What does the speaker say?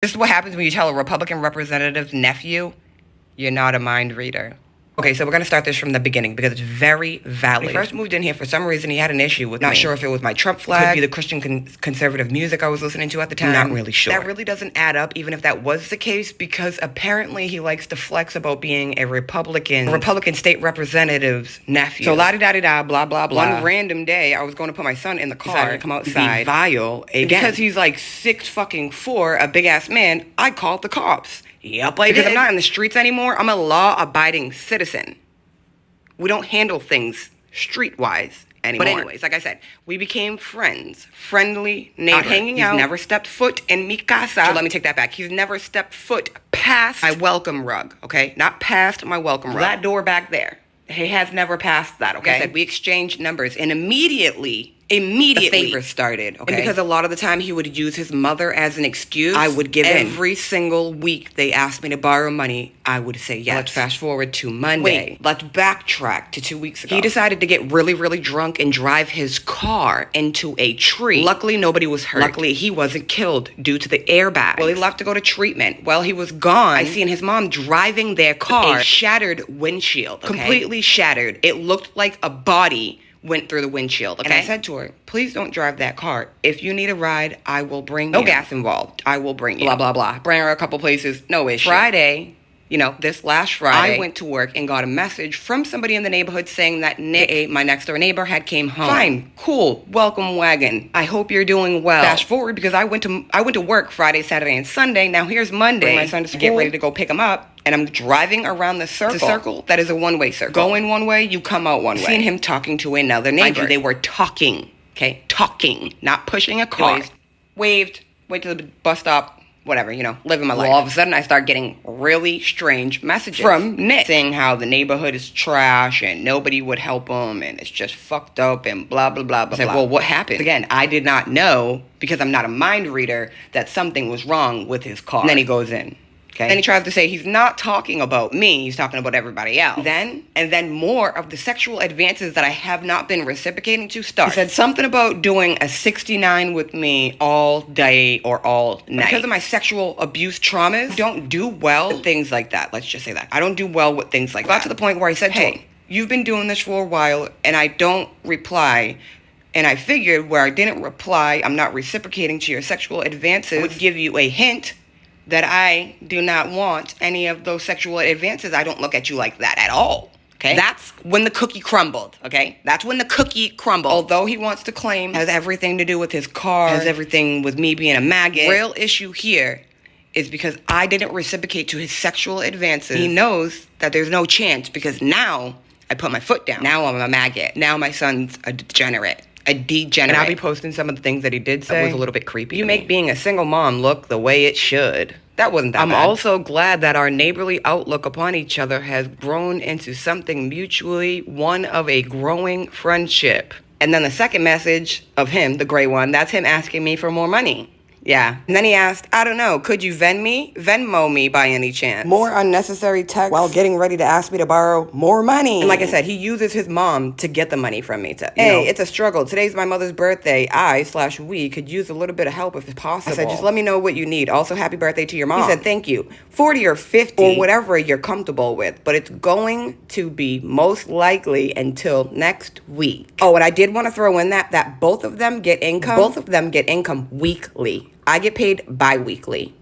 This is what happens when you tell a Republican representative's nephew you're not a mind reader. Okay, so we're going to start this from the beginning because it's very valid. When he first moved in here, for some reason, he had an issue with me. Not sure if it was my Trump flag. Could be the Christian conservative music I was listening to at the time. Not really sure. That really doesn't add up, even if that was the case, because apparently he likes to flex about being a Republican state representative's nephew. So la-di-da-di-da, blah, blah, blah. One random day, I was going to put my son in the car. Decided to come outside. Vile again. Because he's like 6'4", a big-ass man, I called the cops. Yep, I did. Because I'm not in the streets anymore. I'm a law-abiding citizen. We don't handle things street-wise anymore. But anyways, like I said, we became friends. Friendly neighbors. Not hanging out. He's never stepped foot in mi casa. So let me take that back. He's never stepped foot past my welcome rug, okay? Not past my welcome rug. That door back there. He has never passed that, okay? Like I said, we exchanged numbers, and immediately the favor started, okay? And because a lot of the time he would use his mother as an excuse, I would give in. Every single week they asked me to borrow money, I would say yes. Let's fast forward to Monday. Wait, let's backtrack to 2 weeks ago. He decided to get really, really drunk and drive his car into a tree. Luckily, nobody was hurt. Luckily, he wasn't killed due to the airbag. Well, he left to go to treatment. While he was gone, I seen his mom driving their car, a shattered windshield, okay? Completely shattered. It looked like a body went through the windshield, okay? And I said to her, please don't drive that car. If you need a ride, I will bring you. No gas involved. I will bring you. Blah, blah, blah. Bring her a couple places. No issue. Friday, this last Friday, I went to work and got a message from somebody in the neighborhood saying that Nick, my next door neighbor, had came home. Fine. Cool. Welcome wagon. I hope you're doing well. Fast forward, because I went to work Friday, Saturday, and Sunday. Now here's Monday. Bring my son to school. Get ready to go pick him up. And I'm driving around the circle. It's a circle that is a one-way circle. Go in one way, you come out one way. Seen him talking to another neighbor. Mind you, they were talking, okay? Talking, not pushing a car. Anyways, waved, went to the bus stop, whatever, living my life. All of a sudden, I start getting really strange messages from Nick saying how the neighborhood is trash and nobody would help him and it's just fucked up and blah, blah, blah, blah, I said, well, what happened? Again, I did not know, because I'm not a mind reader, that something was wrong with his car. And then he goes in. Okay. Then he tries to say he's not talking about me, he's talking about everybody else. Then more of the sexual advances that I have not been reciprocating to start. He said something about doing a 69 with me all day or all night. Because of my sexual abuse traumas, I don't do well with things like that. Let's just say that. I don't do well with things like that. Got to the point where I said, hey, you've been doing this for a while and I don't reply. And I figured where I didn't reply, I'm not reciprocating to your sexual advances, would give you a hint that I do not want any of those sexual advances. I don't look at you like that at all, okay? That's when the cookie crumbled, okay? That's when the cookie crumbled. Although he wants to claim it has everything to do with his car, has everything with me being a maggot, real issue here is because I didn't reciprocate to his sexual advances. He knows that there's no chance because now I put my foot down. Now I'm a maggot. Now my son's a degenerate. And I'll be posting some of the things that he did say. That was a little bit creepy. You make being a single mom look the way it should. That wasn't that bad. I'm also glad that our neighborly outlook upon each other has grown into something mutually one of a growing friendship. And then the second message of him, the gray one, that's him asking me for more money. Yeah. And then he asked, I don't know, could you Venmo me by any chance? More unnecessary text while getting ready to ask me to borrow more money. And like I said, he uses his mom to get the money from me. It's a struggle. Today's my mother's birthday. We could use a little bit of help if possible. I said, just let me know what you need. Also, happy birthday to your mom. He said, thank you. 40 or 50 or whatever you're comfortable with. But it's going to be most likely until next week. Oh, and I did want to throw in that both of them get income. Both of them get income weekly. I get paid bi-weekly.